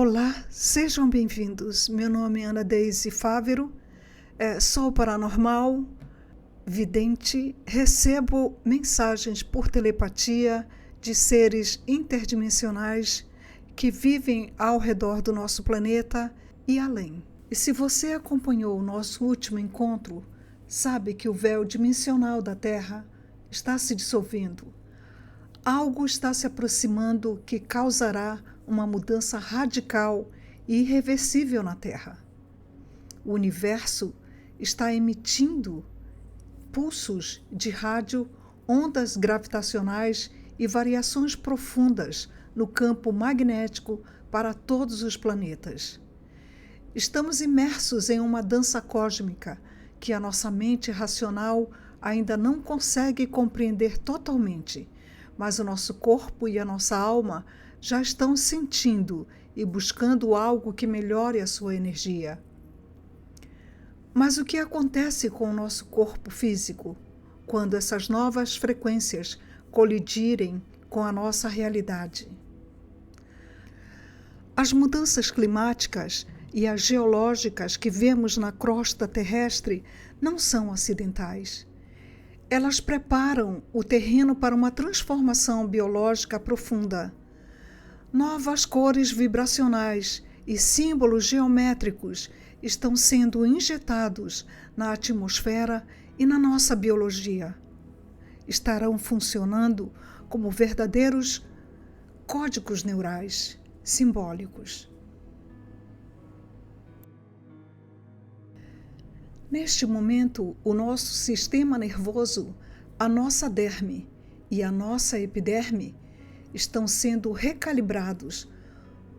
Olá, sejam bem-vindos. Meu nome é Ana Deise Fávero, sou paranormal, vidente, recebo mensagens por telepatia de seres interdimensionais que vivem ao redor do nosso planeta e além. E se você acompanhou o nosso último encontro, sabe que o véu dimensional da Terra está se dissolvendo. Algo está se aproximando que causará uma mudança radical e irreversível na Terra. O universo está emitindo pulsos de rádio, ondas gravitacionais e variações profundas no campo magnético para todos os planetas. Estamos imersos em uma dança cósmica que a nossa mente racional ainda não consegue compreender totalmente, mas o nosso corpo e a nossa alma já estão sentindo e buscando algo que melhore a sua energia. Mas o que acontece com o nosso corpo físico quando essas novas frequências colidirem com a nossa realidade? As mudanças climáticas e as geológicas que vemos na crosta terrestre não são acidentais. Elas preparam o terreno para uma transformação biológica profunda. Novas cores vibracionais e símbolos geométricos estão sendo injetados na atmosfera e na nossa biologia. Estarão funcionando como verdadeiros códigos neurais simbólicos. Neste momento, o nosso sistema nervoso, a nossa derme e a nossa epiderme estão sendo recalibrados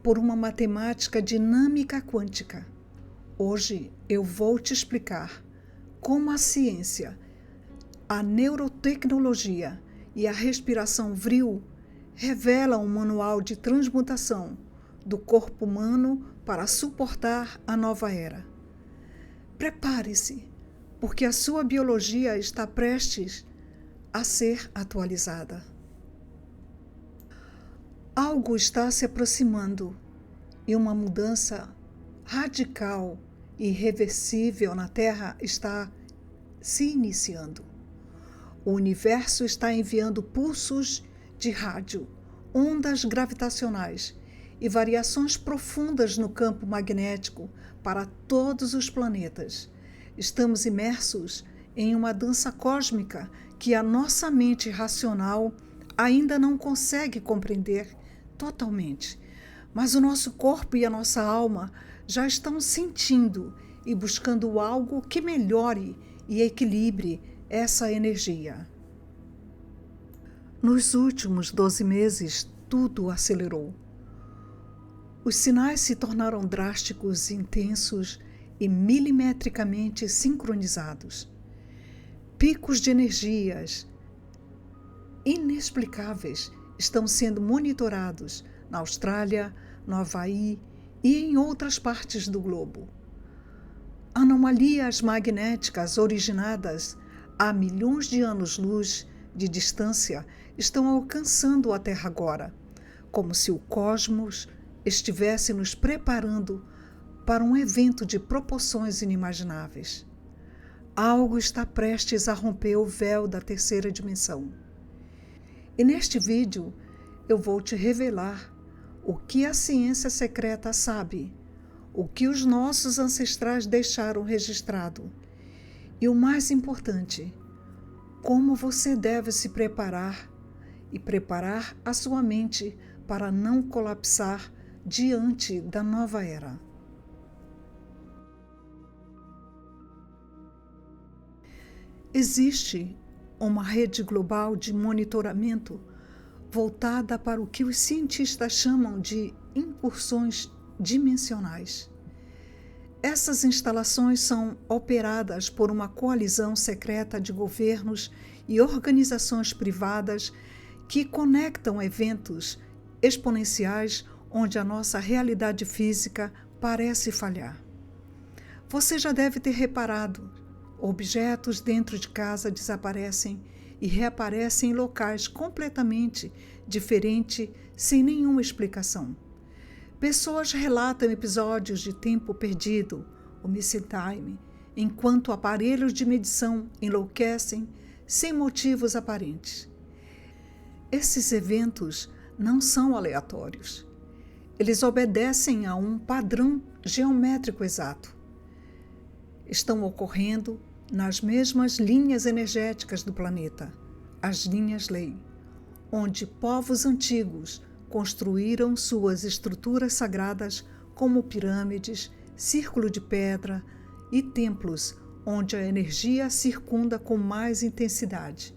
por uma matemática dinâmica quântica. Hoje eu vou te explicar como a ciência, a neurotecnologia e a respiração vril revelam um manual de transmutação do corpo humano para suportar a nova era. Prepare-se, porque a sua biologia está prestes a ser atualizada. Algo está se aproximando e uma mudança radical e irreversível na Terra está se iniciando. O universo está enviando pulsos de rádio, ondas gravitacionais e variações profundas no campo magnético para todos os planetas. Estamos imersos em uma dança cósmica que a nossa mente racional ainda não consegue compreender totalmente, mas o nosso corpo e a nossa alma já estão sentindo e buscando algo que melhore e equilibre essa energia. Nos últimos 12 meses, tudo acelerou. Os sinais se tornaram drásticos, intensos e milimetricamente sincronizados. Picos de energias inexplicáveis estão sendo monitorados na Austrália, no Havaí e em outras partes do globo. Anomalias magnéticas originadas há milhões de anos-luz de distância estão alcançando a Terra agora, como se o cosmos estivesse nos preparando para um evento de proporções inimagináveis. Algo está prestes a romper o véu da terceira dimensão. E neste vídeo eu vou te revelar o que a ciência secreta sabe, o que os nossos ancestrais deixaram registrado e, o mais importante, como você deve se preparar e preparar a sua mente para não colapsar diante da nova era. Existe uma rede global de monitoramento voltada para o que os cientistas chamam de incursões dimensionais. Essas instalações são operadas por uma coalizão secreta de governos e organizações privadas que conectam eventos exponenciais onde a nossa realidade física parece falhar. Você já deve ter reparado, objetos dentro de casa desaparecem e reaparecem em locais completamente diferentes sem nenhuma explicação. Pessoas relatam episódios de tempo perdido, o missing time, enquanto aparelhos de medição enlouquecem sem motivos aparentes. Esses eventos não são aleatórios. Eles obedecem a um padrão geométrico exato. Estão ocorrendo nas mesmas linhas energéticas do planeta, as linhas-lei, onde povos antigos construíram suas estruturas sagradas como pirâmides, círculo de pedra e templos onde a energia circunda com mais intensidade.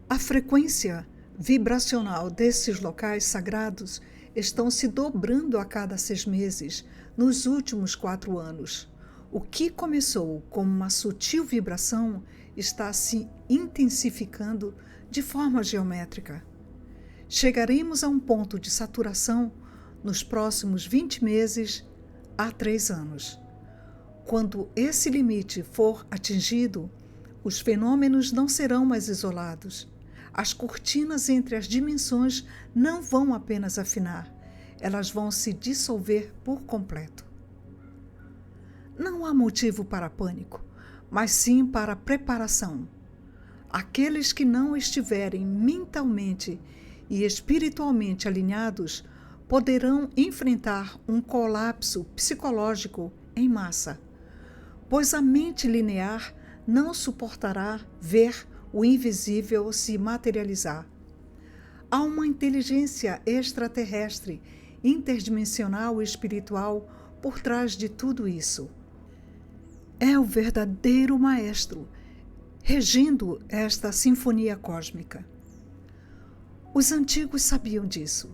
A frequência vibracional desses locais sagrados estão se dobrando a cada 6 meses nos últimos 4 anos. O que começou como uma sutil vibração está se intensificando de forma geométrica. Chegaremos a um ponto de saturação nos próximos 20 meses a 3 anos. Quando esse limite for atingido, os fenômenos não serão mais isolados. As cortinas entre as dimensões não vão apenas afinar, elas vão se dissolver por completo. Não há motivo para pânico, mas sim para preparação. Aqueles que não estiverem mentalmente e espiritualmente alinhados poderão enfrentar um colapso psicológico em massa, pois a mente linear não suportará ver o invisível se materializar. Há uma inteligência extraterrestre, interdimensional e espiritual por trás de tudo isso. É o verdadeiro maestro, regindo esta sinfonia cósmica. Os antigos sabiam disso.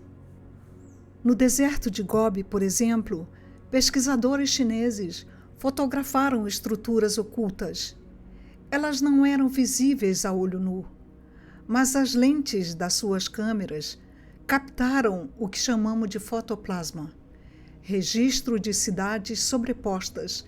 No deserto de Gobi, por exemplo, pesquisadores chineses fotografaram estruturas ocultas. Elas não eram visíveis a olho nu, mas as lentes das suas câmeras captaram o que chamamos de fotoplasma, registro de cidades sobrepostas,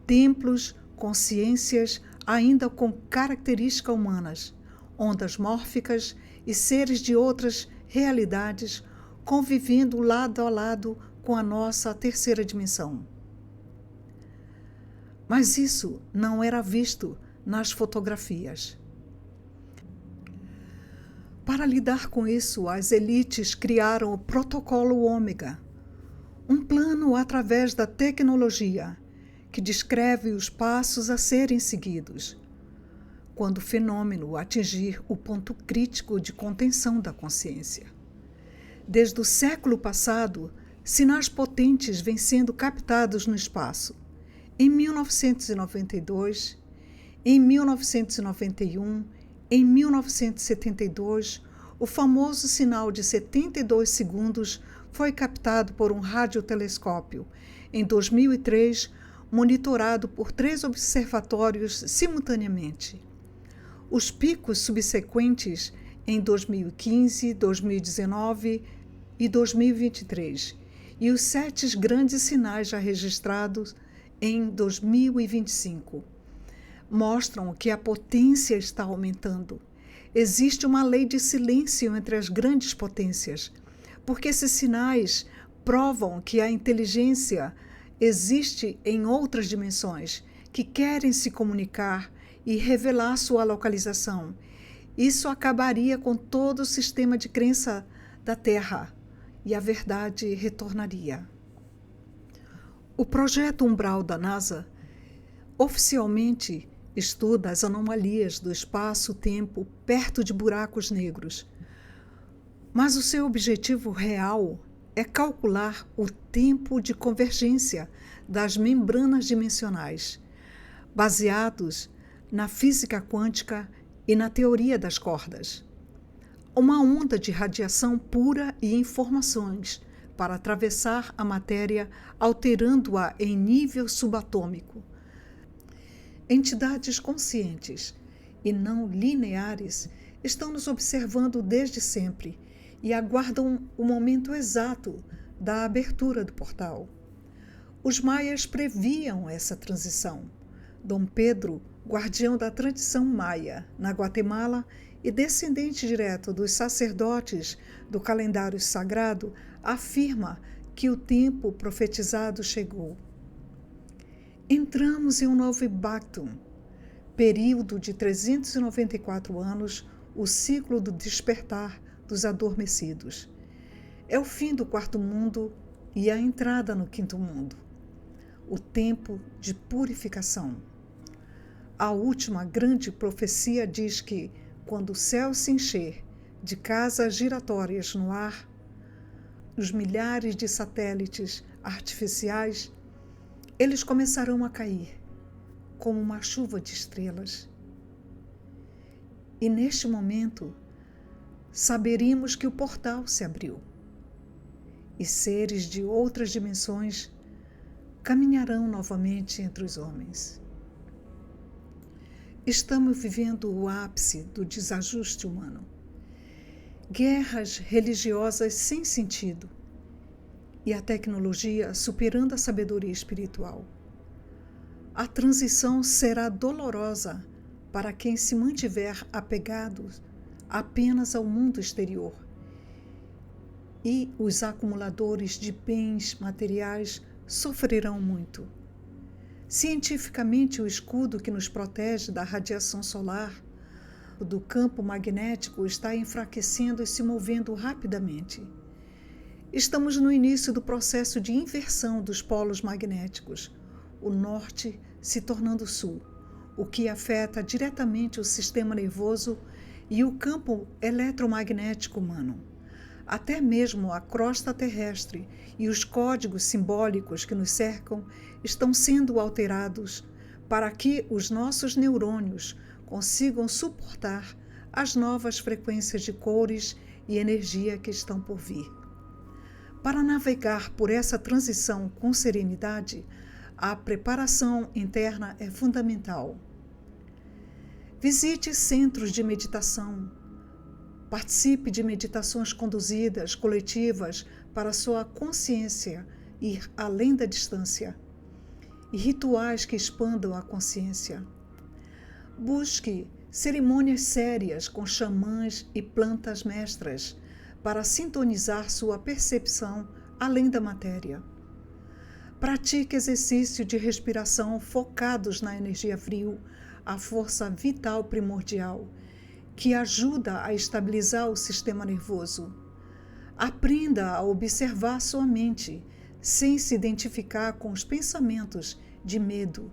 templos, consciências ainda com características humanas, ondas mórficas e seres de outras realidades convivendo lado a lado com a nossa terceira dimensão. Mas isso não era visto nas fotografias. Para lidar com isso, as elites criaram o Protocolo Ômega, um plano através da tecnologia que descreve os passos a serem seguidos quando o fenômeno atingir o ponto crítico de contenção da consciência. Desde o século passado, sinais potentes vêm sendo captados no espaço. Em 1992, em 1991, em 1972, o famoso sinal de 72 segundos foi captado por um radiotelescópio. Em 2003, monitorado por 3 observatórios simultaneamente. Os picos subsequentes em 2015, 2019 e 2023, e os 7 grandes sinais já registrados em 2025, mostram que a potência está aumentando. Existe uma lei de silêncio entre as grandes potências, porque esses sinais provam que a inteligência existe em outras dimensões que querem se comunicar e revelar sua localização. Isso acabaria com todo o sistema de crença da Terra e a verdade retornaria. O projeto Umbral da NASA oficialmente estuda as anomalias do espaço-tempo perto de buracos negros, mas o seu objetivo real é calcular o tempo de convergência das membranas dimensionais, baseados na física quântica e na teoria das cordas. Uma onda de radiação pura e informações para atravessar a matéria, alterando-a em nível subatômico. Entidades conscientes e não lineares estão nos observando desde sempre e aguardam o momento exato da abertura do portal. Os maias previam essa transição. Dom Pedro, guardião da tradição maia na Guatemala e descendente direto dos sacerdotes do calendário sagrado, afirma que o tempo profetizado chegou. Entramos em um novo Bactum, período de 394 anos, o ciclo do despertar dos adormecidos. É o fim do quarto mundo e a entrada no quinto mundo. O tempo de purificação. A última grande profecia diz que, quando o céu se encher de casas giratórias no ar, os milhares de satélites artificiais, eles começarão a cair como uma chuva de estrelas. E neste momento, saberíamos que o portal se abriu e seres de outras dimensões caminharão novamente entre os homens. Estamos vivendo o ápice do desajuste humano. Guerras religiosas sem sentido e a tecnologia superando a sabedoria espiritual. A transição será dolorosa para quem se mantiver apegado apenas ao mundo exterior. E os acumuladores de bens materiais sofrerão muito. Cientificamente, o escudo que nos protege da radiação solar, do campo magnético, está enfraquecendo e se movendo rapidamente. Estamos no início do processo de inversão dos polos magnéticos, o norte se tornando sul, o que afeta diretamente o sistema nervoso e o campo eletromagnético humano. Até mesmo a crosta terrestre e os códigos simbólicos que nos cercam estão sendo alterados para que os nossos neurônios consigam suportar as novas frequências de cores e energia que estão por vir. Para navegar por essa transição com serenidade, a preparação interna é fundamental. Visite centros de meditação. Participe de meditações conduzidas, coletivas, para sua consciência ir além da distância, e rituais que expandam a consciência. Busque cerimônias sérias com xamãs e plantas mestras para sintonizar sua percepção além da matéria. Pratique exercício de respiração focados na energia frio, a força vital primordial, que ajuda a estabilizar o sistema nervoso. Aprenda a observar sua mente, sem se identificar com os pensamentos de medo.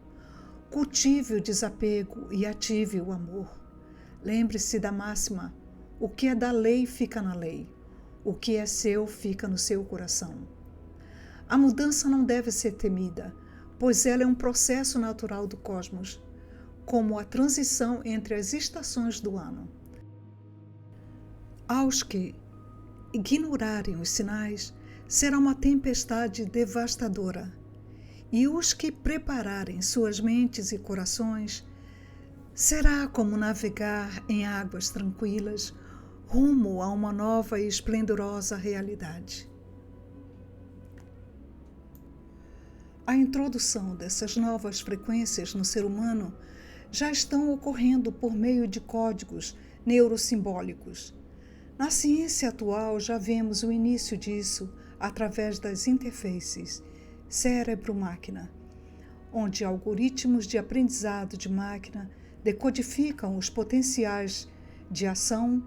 Cultive o desapego e ative o amor. Lembre-se da máxima: o que é da lei fica na lei, o que é seu fica no seu coração. A mudança não deve ser temida, pois ela é um processo natural do cosmos, como a transição entre as estações do ano. Aos que ignorarem os sinais, será uma tempestade devastadora, e os que prepararem suas mentes e corações, será como navegar em águas tranquilas, rumo a uma nova e esplendorosa realidade. A introdução dessas novas frequências no ser humano já estão ocorrendo por meio de códigos neurosimbólicos. Na ciência atual já vemos o início disso através das interfaces cérebro-máquina, onde algoritmos de aprendizado de máquina decodificam os potenciais de ação,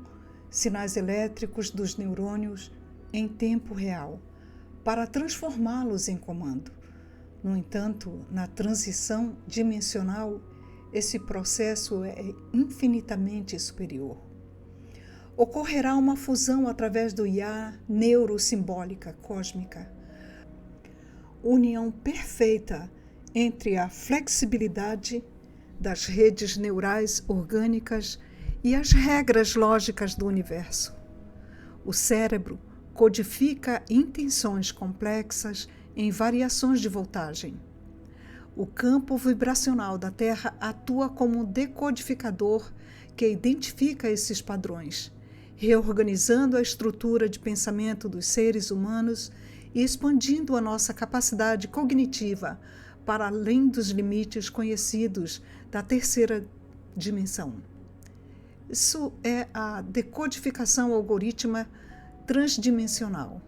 sinais elétricos dos neurônios em tempo real, para transformá-los em comando. No entanto, na transição dimensional, esse processo é infinitamente superior. Ocorrerá uma fusão através do IA neurosimbólica cósmica, união perfeita entre a flexibilidade das redes neurais orgânicas e as regras lógicas do universo. O cérebro codifica intenções complexas em variações de voltagem. O campo vibracional da Terra atua como um decodificador que identifica esses padrões, reorganizando a estrutura de pensamento dos seres humanos e expandindo a nossa capacidade cognitiva para além dos limites conhecidos da terceira dimensão. Isso é a decodificação algorítmica transdimensional.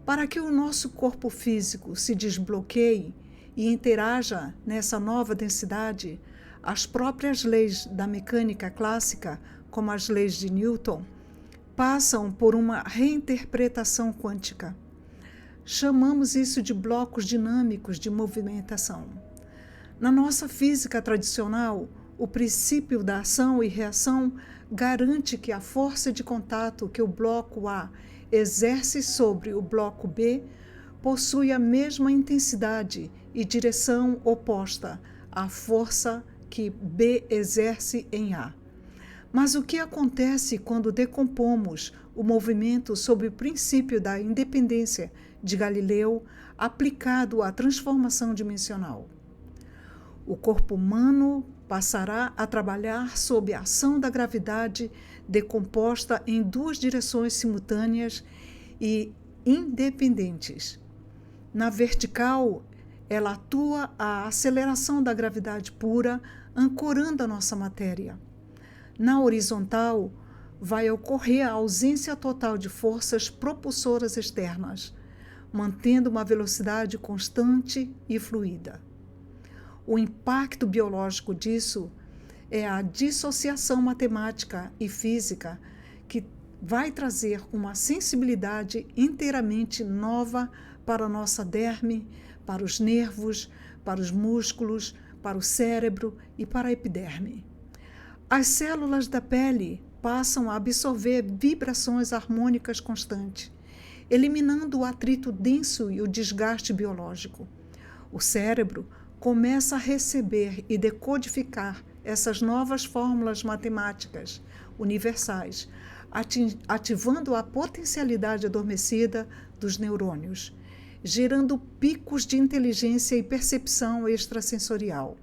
Para que o nosso corpo físico se desbloqueie e interaja nessa nova densidade, as próprias leis da mecânica clássica, como as leis de Newton, passam por uma reinterpretação quântica. Chamamos isso de blocos dinâmicos de movimentação. Na nossa física tradicional, o princípio da ação e reação garante que a força de contato que o bloco A exerce sobre o bloco B possui a mesma intensidade e direção oposta à força que B exerce em A. Mas o que acontece quando decompomos o movimento sob o princípio da independência de Galileu aplicado à transformação dimensional? O corpo humano passará a trabalhar sob a ação da gravidade decomposta em duas direções simultâneas e independentes. Na vertical, ela atua a aceleração da gravidade pura, ancorando a nossa matéria. Na horizontal, vai ocorrer a ausência total de forças propulsoras externas, mantendo uma velocidade constante e fluida. O impacto biológico disso é a dissociação matemática e física que vai trazer uma sensibilidade inteiramente nova para a nossa derme, para os nervos, para os músculos, para o cérebro e para a epiderme. As células da pele passam a absorver vibrações harmônicas constantes, eliminando o atrito denso e o desgaste biológico. O cérebro começa a receber e decodificar essas novas fórmulas matemáticas universais, ativando a potencialidade adormecida dos neurônios, gerando picos de inteligência e percepção extrasensorial.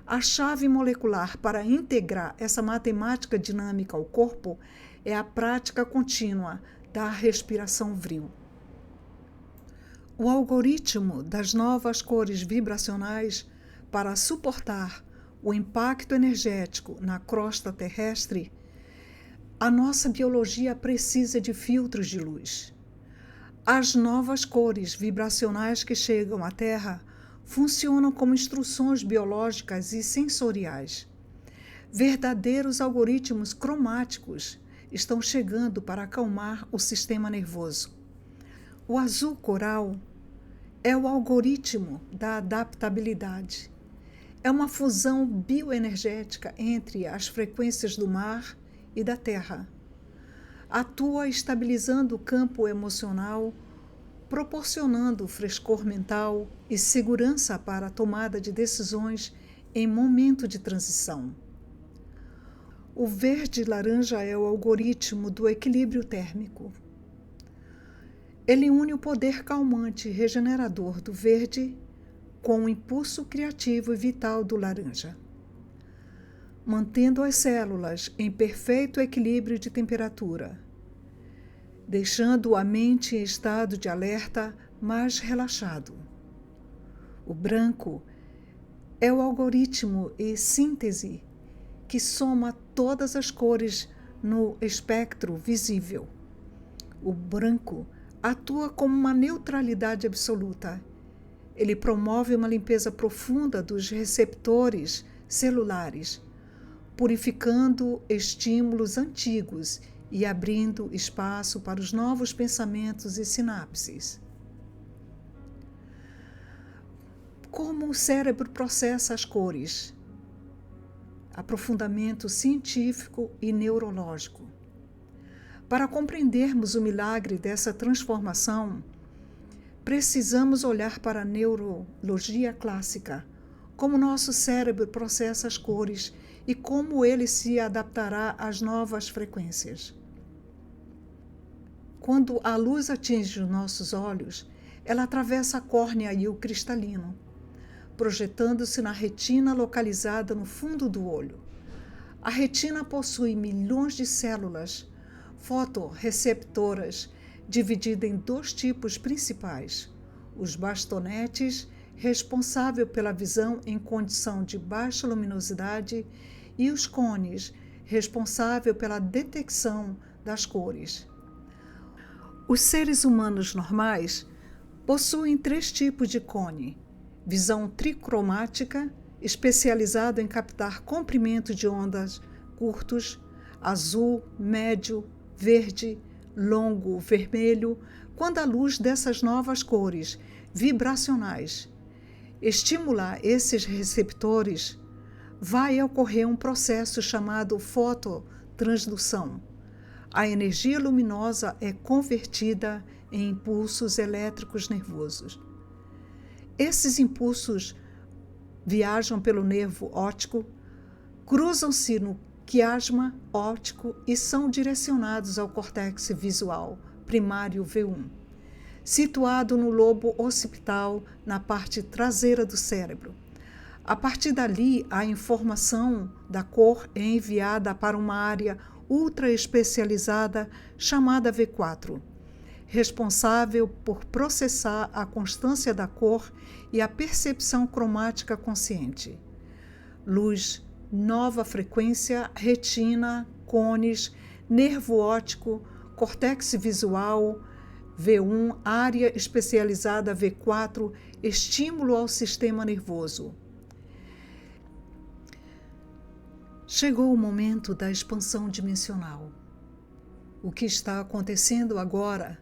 A chave molecular para integrar essa matemática dinâmica ao corpo é a prática contínua da respiração vril. O algoritmo das novas cores vibracionais para suportar o impacto energético na crosta terrestre, a nossa biologia precisa de filtros de luz. As novas cores vibracionais que chegam à Terra funcionam como instruções biológicas e sensoriais. Verdadeiros algoritmos cromáticos estão chegando para acalmar o sistema nervoso. O azul coral é o algoritmo da adaptabilidade. É uma fusão bioenergética entre as frequências do mar e da terra. Atua estabilizando o campo emocional, proporcionando frescor mental e segurança para a tomada de decisões em momento de transição. O verde-laranja é o algoritmo do equilíbrio térmico. Ele une o poder calmante e regenerador do verde com o impulso criativo e vital do laranja, mantendo as células em perfeito equilíbrio de temperatura, deixando a mente em estado de alerta mais relaxado. O branco é o algoritmo e síntese que soma todas as cores no espectro visível. O branco atua como uma neutralidade absoluta. Ele promove uma limpeza profunda dos receptores celulares, purificando estímulos antigos e abrindo espaço para os novos pensamentos e sinapses. Como o cérebro processa as cores? Aprofundamento científico e neurológico. Para compreendermos o milagre dessa transformação, precisamos olhar para a neurologia clássica, como nosso cérebro processa as cores e como ele se adaptará às novas frequências. Quando a luz atinge os nossos olhos, ela atravessa a córnea e o cristalino, projetando-se na retina localizada no fundo do olho. A retina possui milhões de células fotorreceptoras, dividida em dois tipos principais: os bastonetes, responsável pela visão em condição de baixa luminosidade, e os cones, responsável pela detecção das cores. Os seres humanos normais possuem 3 tipos de cone: visão tricromática, especializado em captar comprimentos de ondas curtos, azul, médio, verde, longo, vermelho, quando a luz dessas novas cores vibracionais estimular esses receptores, vai ocorrer um processo chamado fototransdução. A energia luminosa é convertida em impulsos elétricos nervosos. Esses impulsos viajam pelo nervo óptico, cruzam-se no quiasma óptico e são direcionados ao córtex visual primário V1, situado no lobo occipital, na parte traseira do cérebro. A partir dali, a informação da cor é enviada para uma área ultra especializada chamada V4, responsável por processar a constância da cor e a percepção cromática consciente. Luz, nova frequência, retina, cones, nervo óptico, córtex visual, V1, área especializada V4, estímulo ao sistema nervoso. Chegou o momento da expansão dimensional. O que está acontecendo agora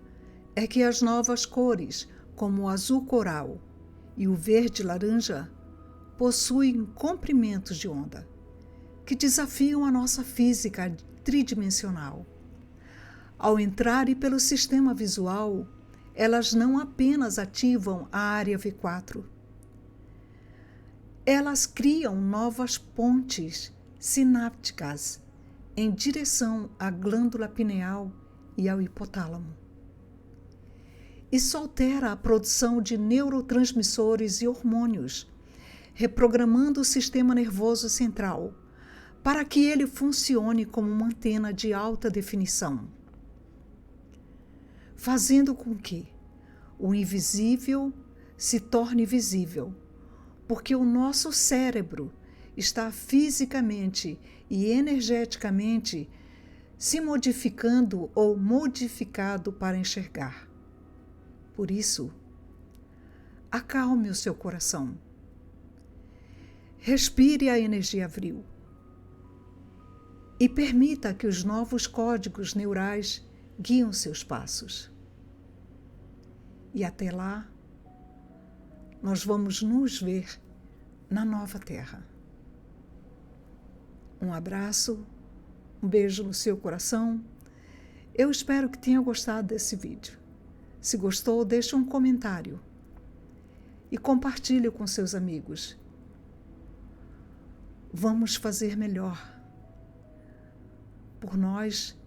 é que as novas cores, como o azul coral e o verde-laranja, possuem comprimentos de onda que desafiam a nossa física tridimensional. Ao entrarem pelo sistema visual, elas não apenas ativam a área V4, elas criam novas pontes sinápticas em direção à glândula pineal e ao hipotálamo. Isso altera a produção de neurotransmissores e hormônios, reprogramando o sistema nervoso central para que ele funcione como uma antena de alta definição, fazendo com que o invisível se torne visível, porque o nosso cérebro está fisicamente e energeticamente se modificando ou modificado para enxergar. Por isso, acalme o seu coração. Respire a energia vril e permita que os novos códigos neurais guiem seus passos. E até lá, nós vamos nos ver na nova Terra. Um abraço, um beijo no seu coração. Eu espero que tenha gostado desse vídeo. Se gostou, deixe um comentário e compartilhe com seus amigos. Vamos fazer melhor por nós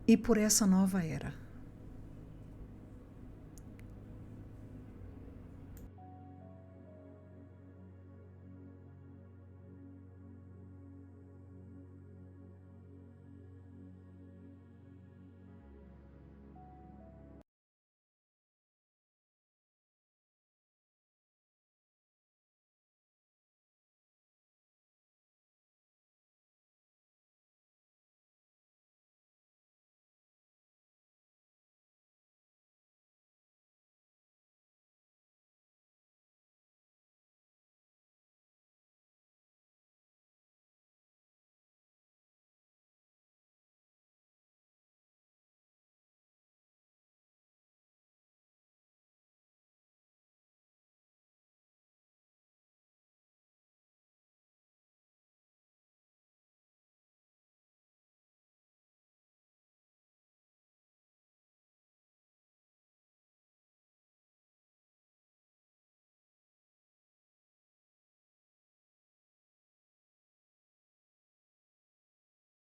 e por essa nova era.